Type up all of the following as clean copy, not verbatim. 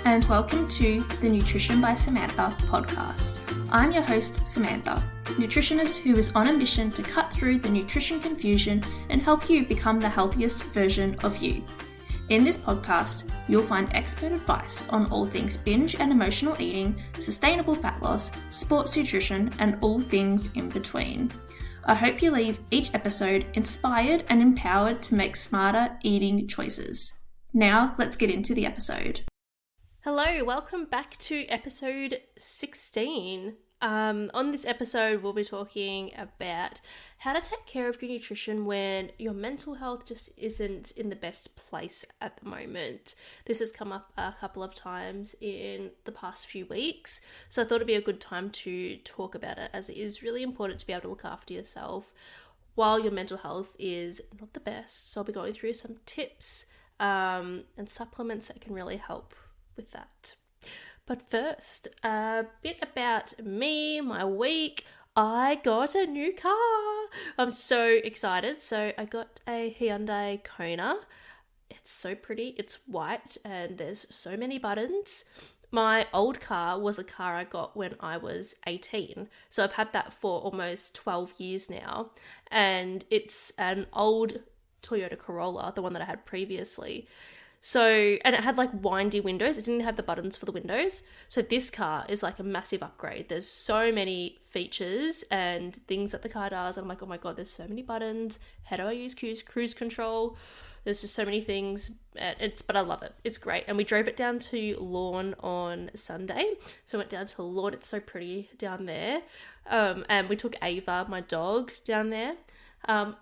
and welcome to the Nutrition by Samantha podcast. I'm your host, Samantha, nutritionist who is on a mission to cut through the nutrition confusion and help you become the healthiest version of you. In this podcast, you'll find expert advice on all things binge and emotional eating, sustainable fat loss, sports nutrition, and all things in between. I hope you leave each episode inspired and empowered to make smarter eating choices. Now, let's get into the episode. Hello, welcome back to episode 16. On this episode, we'll be talking about how to take care of your nutrition when your mental health just isn't in the best place at the moment. This has come up a couple of times in the past few weeks, so I thought it'd be a good time to talk about it, as it is really important to be able to look after yourself while your mental health is not the best. So I'll be going through some tips and supplements that can really help with that. But first, a bit about me, my week. I got a new car. I'm so excited. So I got a Hyundai Kona. It's so pretty. It's white and there's so many buttons. My old car was a car I got when I was 18. So I've had that for almost 12 years now. And it's an old Toyota Corolla, the one that I had previously. So, and it had like windy windows. It didn't have the buttons for the windows. So this car is like a massive upgrade. There's so many features and things that the car does. And I'm like, oh my God, there's so many buttons. How do I use cruise control? There's just so many things. But I love it. It's great. And we drove it down to Lorne on Sunday. So I went down to Lorne. It's so pretty down there. And we took Ava, my dog, down there.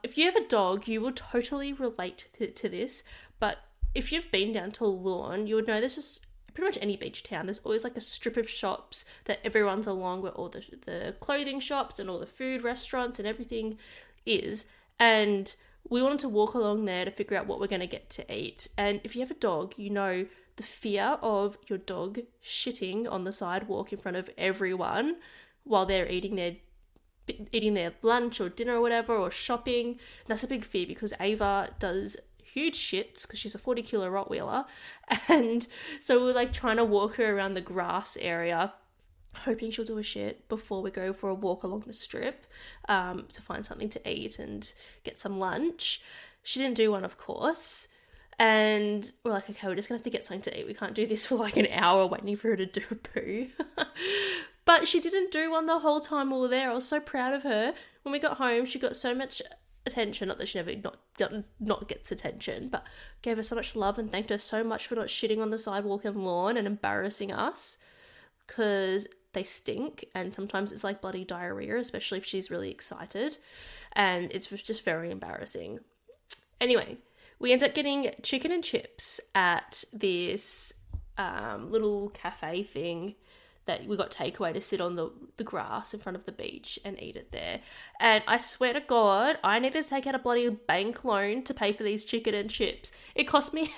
If you have a dog, you will totally relate to this. But if you've been down to Lorne, you would know there's just pretty much any beach town. There's always like a strip of shops that everyone's along, where all the clothing shops and all the food restaurants and everything is. And we wanted to walk along there to figure out what we're going to get to eat. And if you have a dog, you know the fear of your dog shitting on the sidewalk in front of everyone while they're eating their lunch or dinner or whatever, or shopping. That's a big fear because Ava does huge shits because she's a 40-kilo Rottweiler. And so we're like trying to walk her around the grass area, hoping she'll do a shit before we go for a walk along the strip to find something to eat and get some lunch. She didn't do one, of course. And we're like, okay, we're just gonna have to get something to eat. We can't do this for like an hour waiting for her to do a poo. But she didn't do one the whole time we were there. I was so proud of her. When we got home, she got so much attention. Not that she never not gets attention, but gave her so much love and thanked her so much for not shitting on the sidewalk and lawn and embarrassing us, because they stink and sometimes it's like bloody diarrhea, especially if she's really excited, and it's just very embarrassing. Anyway, we ended up getting chicken and chips at this little cafe thing that we got takeaway to sit on the grass in front of the beach and eat it there. And I swear to God, I needed to take out a bloody bank loan to pay for these chicken and chips. It cost me,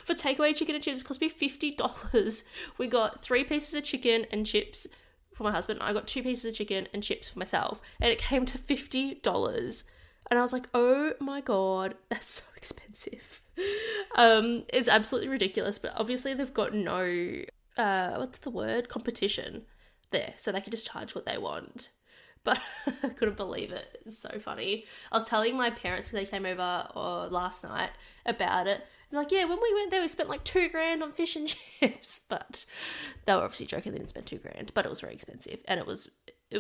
for takeaway chicken and chips, it cost me $50. We got 3 pieces of chicken and chips for my husband. I got 2 pieces of chicken and chips for myself. And it came to $50. And I was like, oh my God, that's so expensive. It's absolutely ridiculous. But obviously they've got no competition there, so they can just charge what they want. But I couldn't believe it. It's so funny. I was telling my parents, because they came over last night, about it. They're like, yeah, when we went there we spent like $2,000 on fish and chips. But they were obviously joking, they didn't spend $2,000, but it was very expensive, and it was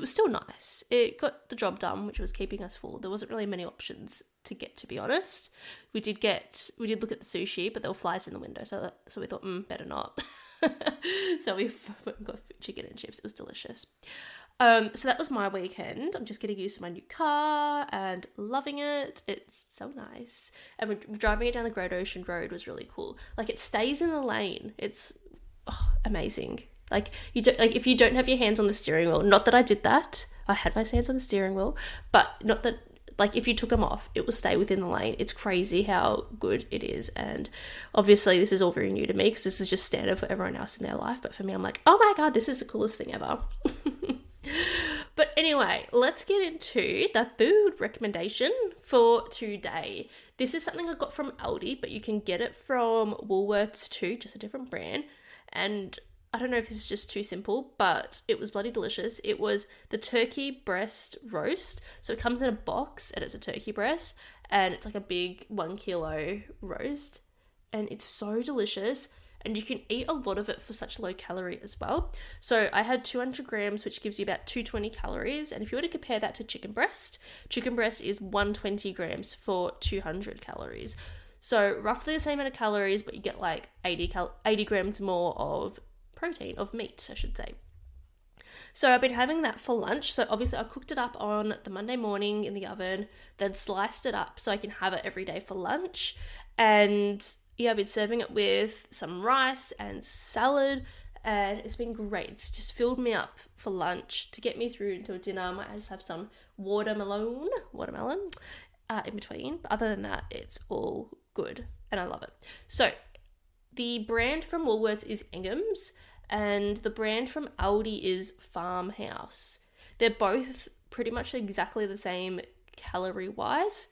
still nice. It got the job done, which was keeping us full. There wasn't really many options to get, to be honest. We did look at the sushi, but there were flies in the window, so we thought, better not. So we got chicken and chips. It was delicious. So that was my weekend. I'm just getting used to my new car and loving it. It's so nice. And we're driving it down the Great Ocean Road was really cool. Like, it stays in the lane. It's amazing. Like, if you don't have your hands on the steering wheel, not that I did that. I had my hands on the steering wheel, but not that, like, if you took them off, it will stay within the lane. It's crazy how good it is. And obviously this is all very new to me because this is just standard for everyone else in their life. But for me, I'm like, oh my God, this is the coolest thing ever. But anyway, let's get into the food recommendation for today. This is something I got from Aldi, but you can get it from Woolworths too, just a different brand. and I don't know if this is just too simple, but it was bloody delicious. It was the turkey breast roast. So it comes in a box and it's a turkey breast and it's like a big 1 kilo roast. And it's so delicious. And you can eat a lot of it for such low calorie as well. So I had 200 grams, which gives you about 220 calories. And if you were to compare that to chicken breast is 120 grams for 200 calories. So roughly the same amount of calories, but you get like 80 grams more of protein, of meat, I should say. So I've been having that for lunch. So obviously I cooked it up on the Monday morning in the oven, then sliced it up so I can have it every day for lunch. And yeah, I've been serving it with some rice and salad, and it's been great. It's just filled me up for lunch to get me through until dinner. I might just have some watermelon in between. But other than that, it's all good and I love it. So the brand from Woolworths is Ingham's and the brand from Aldi is Farmhouse. They're both pretty much exactly the same calorie wise.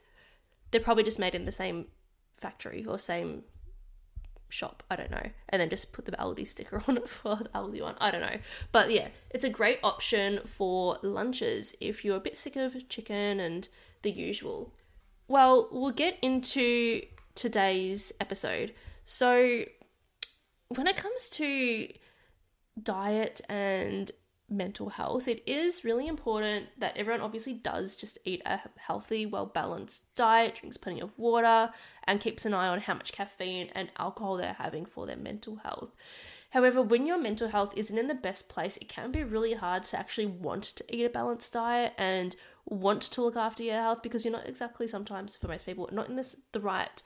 They're probably just made in the same factory or same shop, I don't know, and then just put the Aldi sticker on it for the Aldi one, I don't know. But yeah, it's a great option for lunches if you're a bit sick of chicken and the usual. Well, we'll get into today's episode. So when it comes to diet and mental health, it is really important that everyone obviously does just eat a healthy, well-balanced diet, drinks plenty of water, and keeps an eye on how much caffeine and alcohol they're having for their mental health. However, when your mental health isn't in the best place, it can be really hard to actually want to eat a balanced diet and want to look after your health because you're not exactly, sometimes for most people, not in the right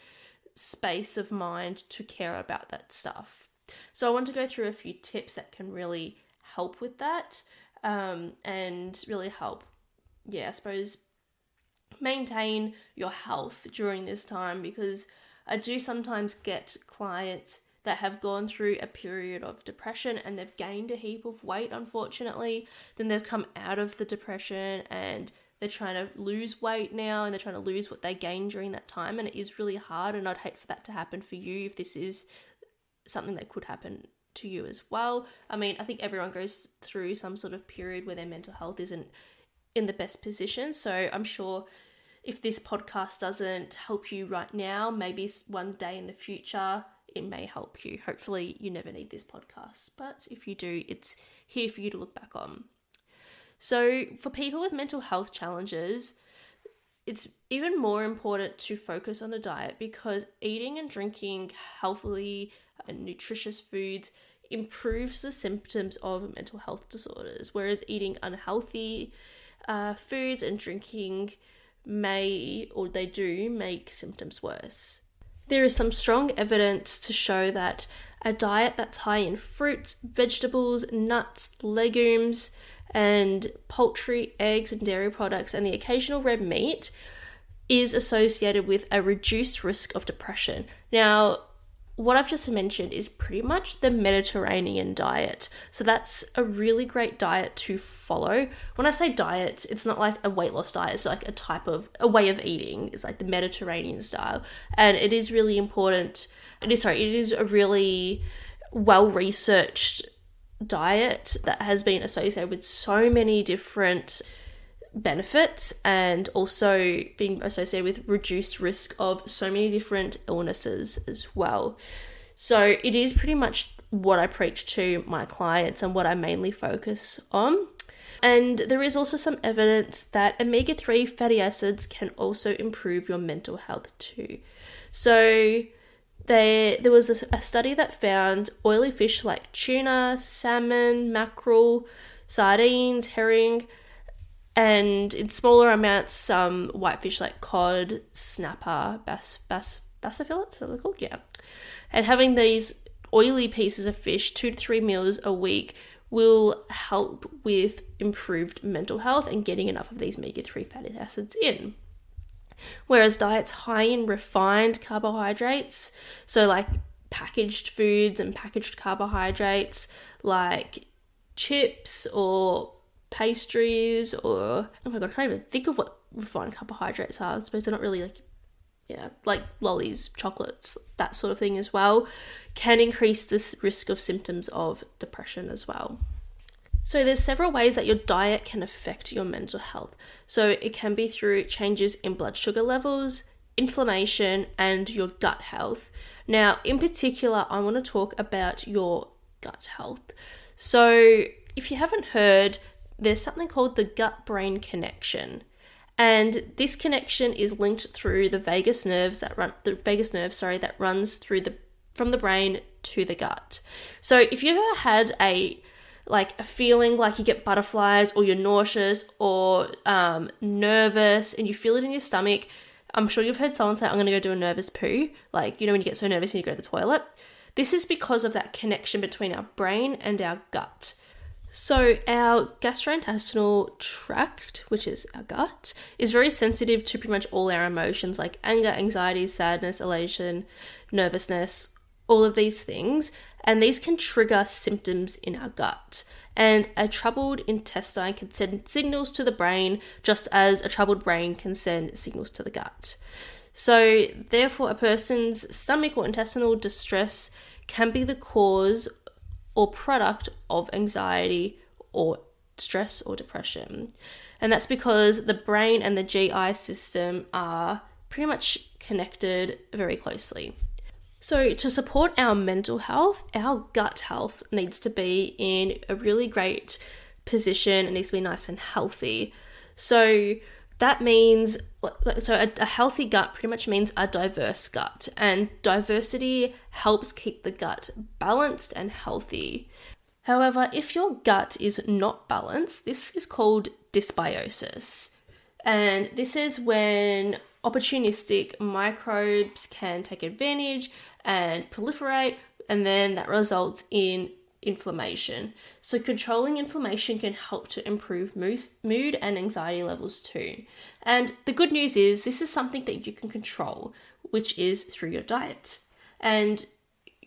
space of mind to care about that stuff. So I want to go through a few tips that can really help with that and really help, I suppose, maintain your health during this time, because I do sometimes get clients that have gone through a period of depression and they've gained a heap of weight, unfortunately. Then they've come out of the depression and they're trying to lose weight now and they're trying to lose what they gained during that time, and it is really hard, and I'd hate for that to happen for you if this is something that could happen to you as well. I mean, I think everyone goes through some sort of period where their mental health isn't in the best position, so I'm sure if this podcast doesn't help you right now, maybe one day in the future it may help you. Hopefully you never need this podcast, but if you do, it's here for you to look back on. So for people with mental health challenges, it's even more important to focus on a diet, because eating and drinking healthily and nutritious foods improves the symptoms of mental health disorders, whereas eating unhealthy foods and drinking they do make symptoms worse. There is some strong evidence to show that a diet that's high in fruits, vegetables, nuts, legumes, and poultry, eggs, and dairy products, and the occasional red meat is associated with a reduced risk of depression. Now, what I've just mentioned is pretty much the Mediterranean diet. So that's a really great diet to follow. When I say diet, it's not like a weight loss diet. It's like a way of eating. It's like the Mediterranean style. And it is really important. It is a really well-researched diet that has been associated with so many different benefits, and also being associated with reduced risk of so many different illnesses as well. So it is pretty much what I preach to my clients and what I mainly focus on. And there is also some evidence that omega-3 fatty acids can also improve your mental health too. So there was a study that found oily fish like tuna, salmon, mackerel, sardines, herring, and in smaller amounts, some whitefish like cod, snapper, bassifillets, is that what they're called? Yeah. And having these oily pieces of fish 2 to 3 meals a week will help with improved mental health and getting enough of these omega-3 fatty acids in. Whereas diets high in refined carbohydrates, so like packaged foods and packaged carbohydrates like chips or pastries, or oh my god, I can't even think of what refined carbohydrates are. I suppose they're not really like like lollies, chocolates, that sort of thing as well, can increase this risk of symptoms of depression as well. So there's several ways that your diet can affect your mental health. So it can be through changes in blood sugar levels, inflammation, and your gut health. Now, in particular, I want to talk about your gut health. So if you haven't heard, there's something called the gut-brain connection. And this connection is linked through the vagus nerve that runs from the brain to the gut. So if you ever had a feeling like you get butterflies, or you're nauseous, or nervous, and you feel it in your stomach, I'm sure you've heard someone say, I'm going to go do a nervous poo. When you get so nervous and you go to the toilet. This is because of that connection between our brain and our gut. So our gastrointestinal tract, which is our gut, is very sensitive to pretty much all our emotions like anger, anxiety, sadness, elation, nervousness, all of these things. And these can trigger symptoms in our gut. And a troubled intestine can send signals to the brain, just as a troubled brain can send signals to the gut. So therefore, a person's stomach or intestinal distress can be the cause or product of anxiety or stress or depression. And that's because the brain and the GI system are pretty much connected very closely. So to support our mental health, our gut health needs to be in a really great position. It needs to be nice and healthy. So that means, a healthy gut pretty much means a diverse gut. And diversity helps keep the gut balanced and healthy. However, if your gut is not balanced, this is called dysbiosis. And this is when opportunistic microbes can take advantage and proliferate, and then that results in inflammation. So controlling inflammation can help to improve mood and anxiety levels too. And the good news is this is something that you can control, which is through your diet. And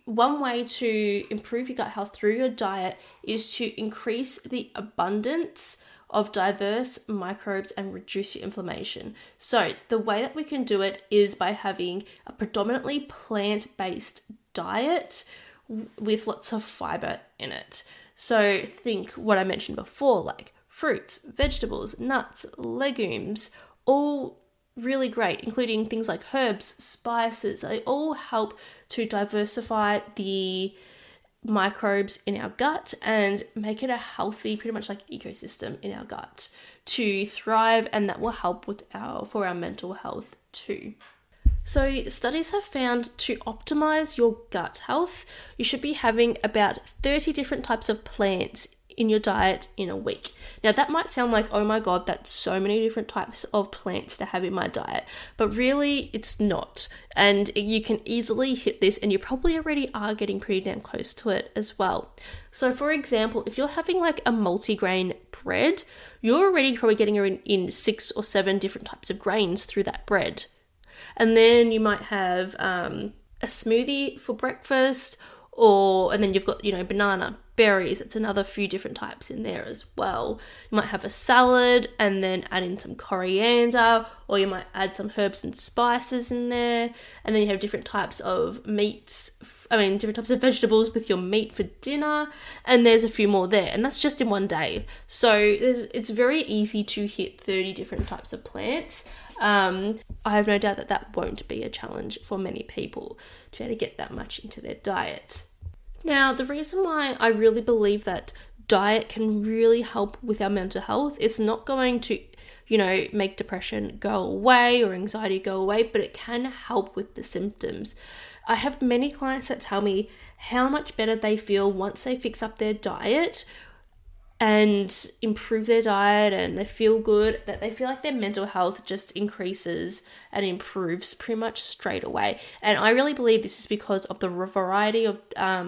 one way to improve your gut health through your diet is to increase the abundance of diverse microbes and reduce your inflammation. So the way that we can do it is by having a predominantly plant-based diet with lots of fiber in it. So think what I mentioned before, like fruits, vegetables, nuts, legumes, all really great, including things like herbs, spices. They all help to diversify the microbes in our gut and make it a healthy, pretty much like ecosystem in our gut to thrive, and that will help for our mental health too. So studies have found to optimize your gut health, you should be having about 30 different types of plants in your diet in a week. Now that might sound like, oh my god, that's so many different types of plants to have in my diet, but really it's not. And you can easily hit this, and you probably already are getting pretty damn close to it as well. So for example, if you're having like a multigrain bread, you're already probably getting in 6 or 7 different types of grains through that bread. And then you might have a smoothie for breakfast, and then you've got, banana, berries. It's another few different types in there as well. You might have a salad and then add in some coriander, or you might add some herbs and spices in there. And then you have different types of different types of vegetables with your meat for dinner. And there's a few more there. And that's just in one day. So it's very easy to hit 30 different types of plants. I have no doubt that won't be a challenge for many people to be able to get that much into their diet. Now, the reason why I really believe that diet can really help with our mental health is not going to, make depression go away or anxiety go away, but it can help with the symptoms. I have many clients that tell me how much better they feel once they fix up their diet and improve their diet, and they feel good, that they feel like their mental health just increases and improves pretty much straight away. And I really believe this is because of the variety of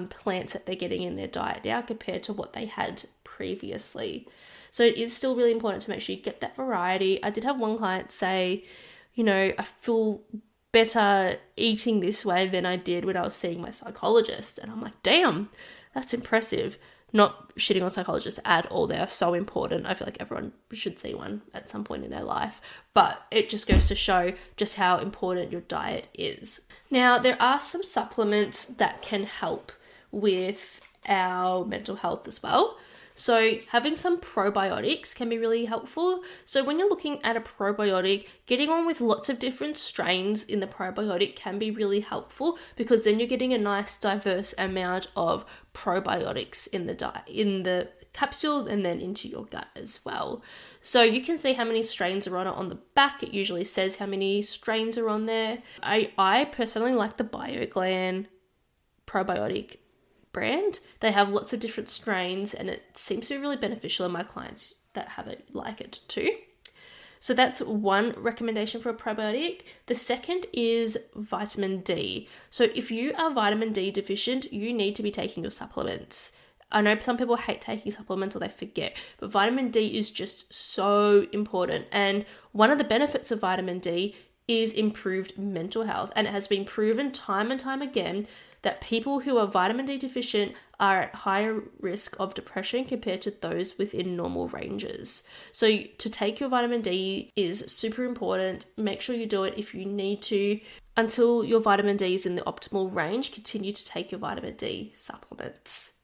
plants that they're getting in their diet now compared to what they had previously. So it is still really important to make sure you get that variety. I did have one client say, I feel better eating this way than I did when I was seeing my psychologist. And I'm like, damn, that's impressive. Not shitting on psychologists at all. They are so important. I feel like everyone should see one at some point in their life. But it just goes to show just how important your diet is. Now, there are some supplements that can help with our mental health as well. So having some probiotics can be really helpful. So when you're looking at a probiotic, getting one with lots of different strains in the probiotic can be really helpful, because then you're getting a nice diverse amount of probiotics in the capsule and then into your gut as well. So you can see how many strains are on it on the back. It usually says how many strains are on there. I personally like the BioGlan probiotic brand. They have lots of different strains and it seems to be really beneficial, and my clients that have it like it too. So that's one recommendation for a probiotic. The second is vitamin D. So if you are vitamin D deficient, you need to be taking your supplements. I know some people hate taking supplements or they forget, but vitamin D is just so important. And one of the benefits of vitamin D is improved mental health. And it has been proven time and time again that people who are vitamin D deficient are at higher risk of depression compared to those within normal ranges. So to take your vitamin D is super important. Make sure you do it if you need to. Until your vitamin D is in the optimal range, continue to take your vitamin D supplements.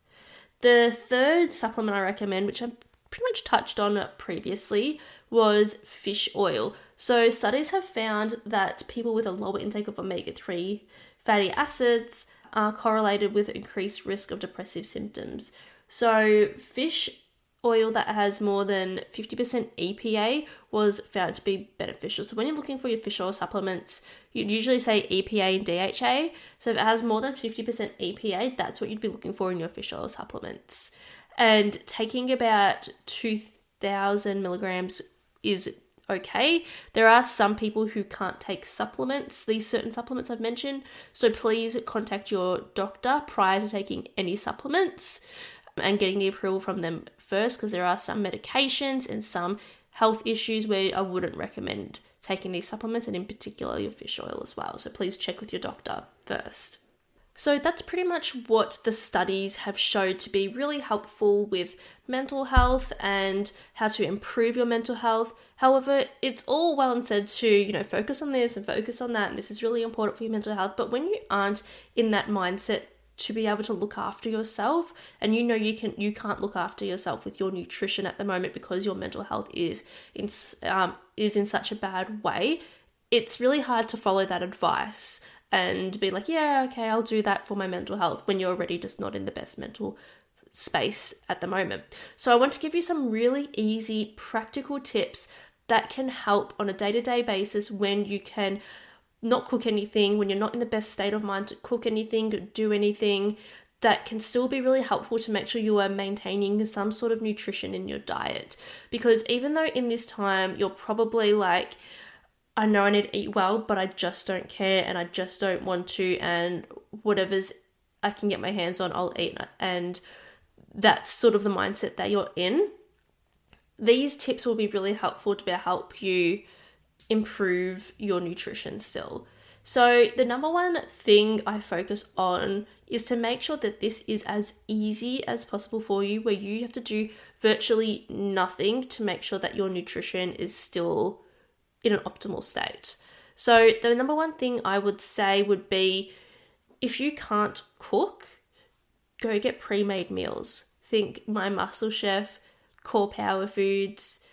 The third supplement I recommend, which I pretty much touched on previously, was fish oil. So studies have found that people with a lower intake of omega-3 fatty acids are correlated with increased risk of depressive symptoms. So fish oil that has more than 50% EPA was found to be beneficial. So when you're looking for your fish oil supplements, you'd usually say EPA and DHA. So if it has more than 50% EPA, that's what you'd be looking for in your fish oil supplements. And taking about 2,000 milligrams is okay. There are some people who can't take supplements, these certain supplements I've mentioned. So please contact your doctor prior to taking any supplements and getting the approval from them first, because there are some medications and some health issues where I wouldn't recommend taking these supplements, and in particular your fish oil as well. So please check with your doctor first. So that's pretty much what the studies have showed to be really helpful with mental health and how to improve your mental health. However, it's all well and said to, focus on this and focus on that, and this is really important for your mental health. But when you aren't in that mindset to be able to look after yourself, and you can't look after yourself with your nutrition at the moment because your mental health is in such a bad way, it's really hard to follow that advice and be like, yeah, okay, I'll do that for my mental health, when you're already just not in the best mental space at the moment. So I want to give you some really easy, practical tips that can help on a day-to-day basis when you can not cook anything, when you're not in the best state of mind to cook anything, to do anything, that can still be really helpful to make sure you are maintaining some sort of nutrition in your diet. Because even though in this time you're probably like, I know I need to eat well, but I just don't care and I just don't want to, and whatever's I can get my hands on, I'll eat. And that's sort of the mindset that you're in. These tips will be really helpful to help you improve your nutrition still. So the number one thing I focus on is to make sure that this is as easy as possible for you, where you have to do virtually nothing to make sure that your nutrition is still in an optimal state. So the number one thing I would say would be, if you can't cook, go get pre-made meals. Think My Muscle Chef, Core Power Foods,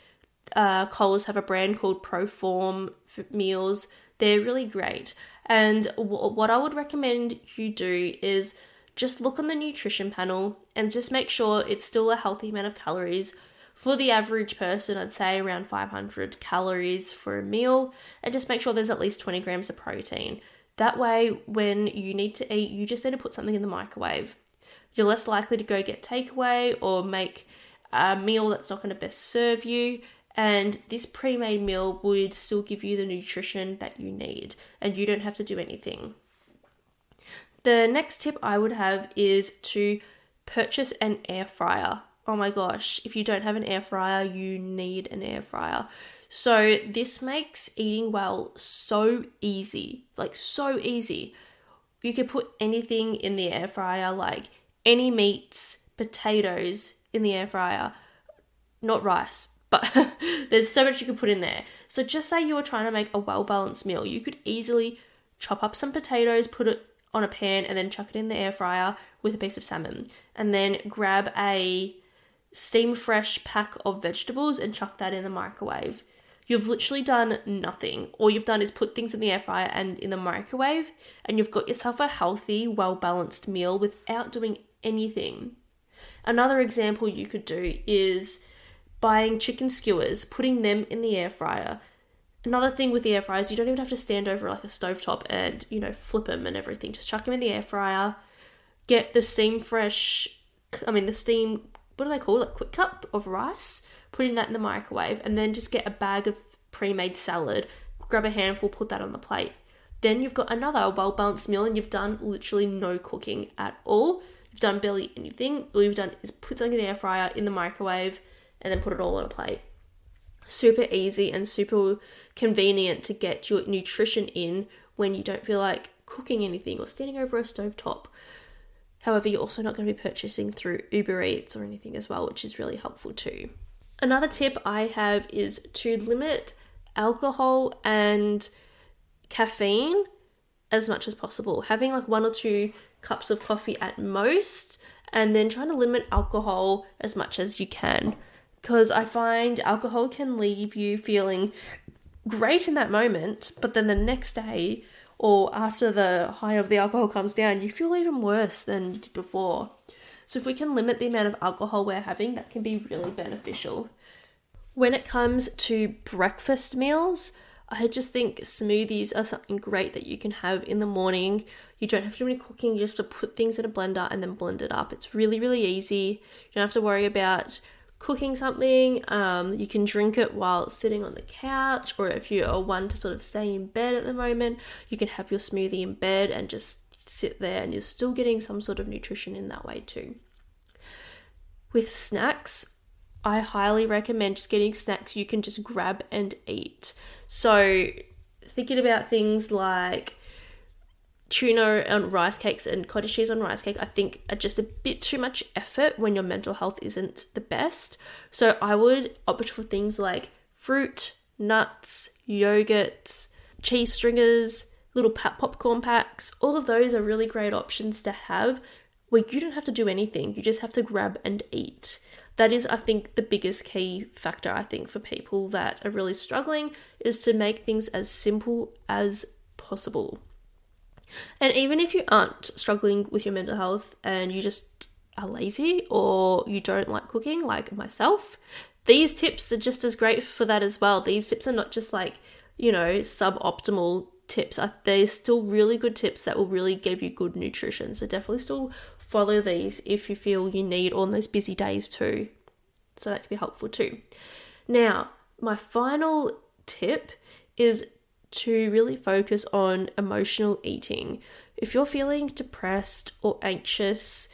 Coles have a brand called Proform meals. They're really great. And what I would recommend you do is just look on the nutrition panel and just make sure it's still a healthy amount of calories. For the average person, I'd say around 500 calories for a meal, and just make sure there's at least 20 grams of protein. That way, when you need to eat, you just need to put something in the microwave. You're less likely to go get takeaway or make a meal that's not going to best serve you. And this pre-made meal would still give you the nutrition that you need, and you don't have to do anything. The next tip I would have is to purchase an air fryer. Oh my gosh, if you don't have an air fryer, you need an air fryer. So this makes eating well so easy, like so easy. You could put anything in the air fryer, like any meats, potatoes in the air fryer, not rice, but there's so much you could put in there. So just say you were trying to make a well-balanced meal, you could easily chop up some potatoes, put it on a pan, and then chuck it in the air fryer with a piece of salmon. And then grab a steam fresh pack of vegetables and chuck that in the microwave. You've literally done nothing. All you've done is put things in the air fryer and in the microwave, and you've got yourself a healthy, well-balanced meal without doing anything. Another example you could do is buying chicken skewers, putting them in the air fryer. Another thing with the air fryer is you don't even have to stand over like a stovetop and, flip them and everything. Just chuck them in the air fryer, get the steam, what do they call it? Quick cup of rice, putting that in the microwave, and then just get a bag of pre-made salad, grab a handful, put that on the plate. Then you've got another well-balanced meal and you've done literally no cooking at all. You've done barely anything. All you've done is put something in the air fryer, in the microwave, and then put it all on a plate. Super easy and super convenient to get your nutrition in when you don't feel like cooking anything or standing over a stovetop. However, you're also not going to be purchasing through Uber Eats or anything as well, which is really helpful too. Another tip I have is to limit alcohol and caffeine as much as possible. Having like 1 or 2 cups of coffee at most, and then trying to limit alcohol as much as you can. Because I find alcohol can leave you feeling great in that moment, but then the next day or after the high of the alcohol comes down, you feel even worse than you did before. So if we can limit the amount of alcohol we're having, that can be really beneficial. When it comes to breakfast meals, I just think smoothies are something great that you can have in the morning. You don't have to do any cooking, you just have to put things in a blender and then blend it up. It's really, really easy. You don't have to worry about cooking something. You can drink it while sitting on the couch, or if you are one to sort of stay in bed at the moment, you can have your smoothie in bed and just sit there, and you're still getting some sort of nutrition in that way too. With snacks, I highly recommend just getting snacks you can just grab and eat. So thinking about things like tuna on rice cakes and cottage cheese on rice cake, I think are just a bit too much effort when your mental health isn't the best. So I would opt for things like fruit, nuts, yogurts, cheese stringers, little popcorn packs. All of those are really great options to have where you don't have to do anything. You just have to grab and eat. That is, I think, the biggest key factor, I think, for people that are really struggling, is to make things as simple as possible. And even if you aren't struggling with your mental health and you just are lazy or you don't like cooking like myself, these tips are just as great for that as well. These tips are not just like, suboptimal tips. They're still really good tips that will really give you good nutrition. So definitely still follow these if you feel you need on those busy days too. So that can be helpful too. Now, my final tip is to really focus on emotional eating. If you're feeling depressed or anxious,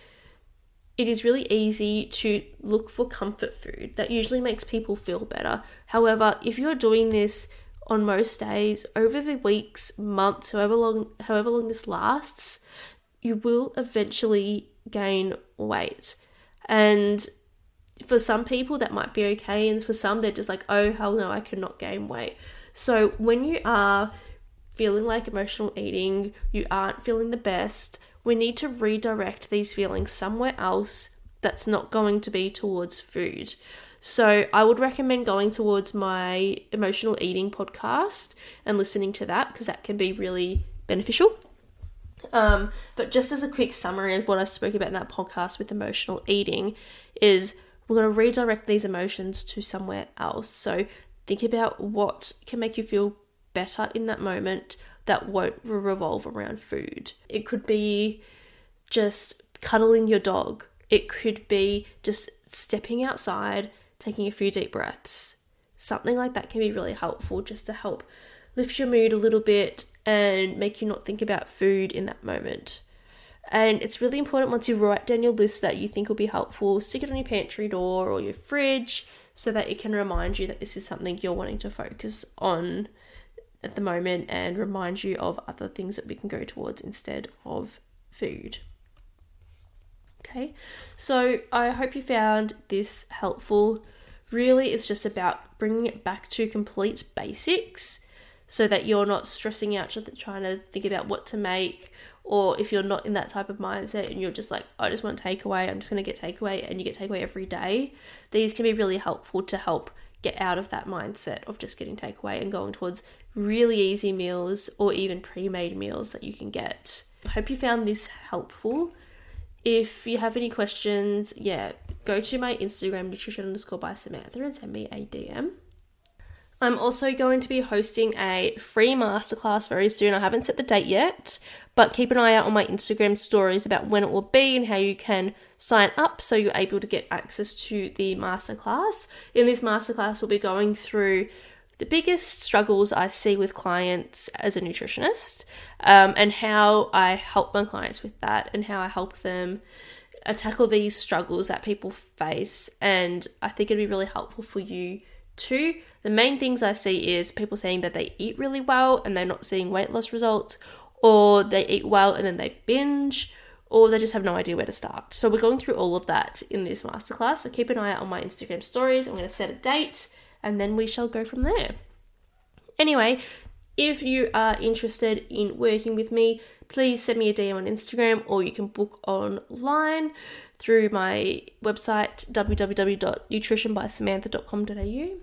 it is really easy to look for comfort food. That usually makes people feel better. However, if you're doing this on most days, over the weeks, months, however long this lasts, you will eventually gain weight. And for some people that might be okay, and for some they're just like, oh hell no, I cannot gain weight. So when you are feeling like emotional eating, you aren't feeling the best, we need to redirect these feelings somewhere else that's not going to be towards food. So I would recommend going towards my emotional eating podcast and listening to that, because that can be really beneficial. But just as a quick summary of what I spoke about in that podcast with emotional eating is we're going to redirect these emotions to somewhere else. So think about what can make you feel better in that moment that won't revolve around food. It could be just cuddling your dog. It could be just stepping outside, taking a few deep breaths. Something like that can be really helpful, just to help lift your mood a little bit and make you not think about food in that moment. And it's really important, once you write down your list that you think will be helpful, stick it on your pantry door or your fridge so that it can remind you that this is something you're wanting to focus on at the moment, and remind you of other things that we can go towards instead of food. Okay, so I hope you found this helpful. Really, it's just about bringing it back to complete basics so that you're not stressing out trying to think about what to make, or if you're not in that type of mindset and you're just like, I just want takeaway, I'm just going to get takeaway, and you get takeaway every day. These can be really helpful to help get out of that mindset of just getting takeaway and going towards really easy meals or even pre-made meals that you can get. I hope you found this helpful. If you have any questions, go to my Instagram, nutrition_by_Samantha, and send me a DM. I'm also going to be hosting a free masterclass very soon. I haven't set the date yet, but keep an eye out on my Instagram stories about when it will be and how you can sign up so you're able to get access to the masterclass. In this masterclass, we'll be going through the biggest struggles I see with clients as a nutritionist, and how I help my clients with that, and how I help them tackle these struggles that people face. And I think it'd be really helpful for you too. The main things I see is people saying that they eat really well and they're not seeing weight loss results, or they eat well and then they binge, or they just have no idea where to start. So we're going through all of that in this masterclass. So keep an eye out on my Instagram stories. I'm going to set a date, and then we shall go from there. Anyway, if you are interested in working with me, please send me a DM on Instagram, or you can book online through my website, www.nutritionbysamantha.com.au.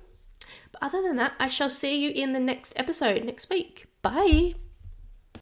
But other than that, I shall see you in the next episode next week. Bye!